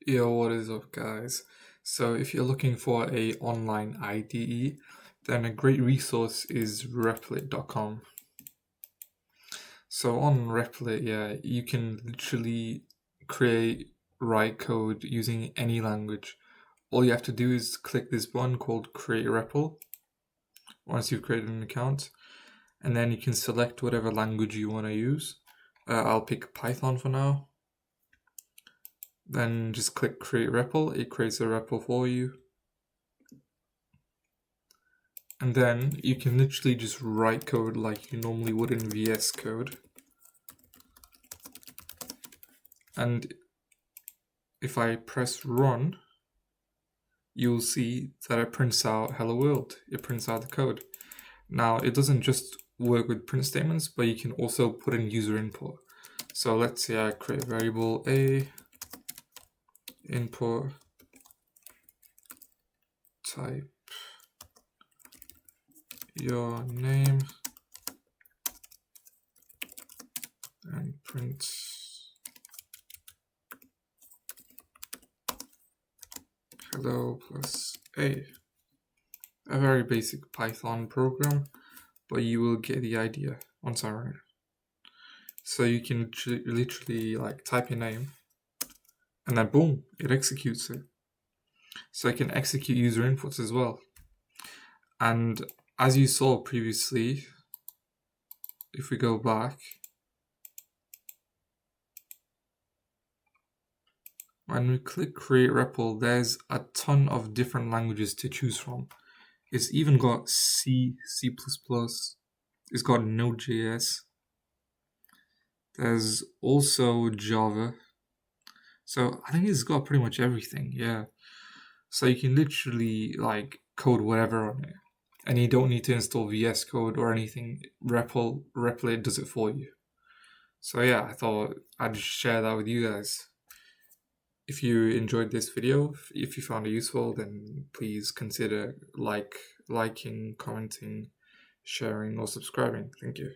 Yo, what is up, guys? So, if you're looking for a online IDE, then a great resource is replit.com. So, on Replit, yeah, you can literally write code using any language. All you have to do is click this button called Create REPL once you've created an account, and then you can select whatever language you want to use. I'll pick Python for now. Then just click Create REPL, it creates a REPL for you. And then you can literally just write code like you normally would in VS Code. And if I press run, you'll see that it prints out hello world. It prints out the code. Now, it doesn't just work with print statements, but you can also put in user input. So let's say I create a variable a, input, type your name, and print hello plus a. A very basic Python program, but you will get the idea once I run it. So you can literally like type your name, and then boom, it executes it. So it can execute user inputs as well. And as you saw previously, if we go back, when we click Create REPL, there's a ton of different languages to choose from. It's even got C, C++, it's got Node.js, there's also Java. So I think it's got pretty much everything, yeah. So you can literally like code whatever on it. And you don't need to install VS Code or anything. Replit does it for you. So yeah, I thought I'd share that with you guys. If you enjoyed this video, if you found it useful, then please consider liking, commenting, sharing, or subscribing. Thank you.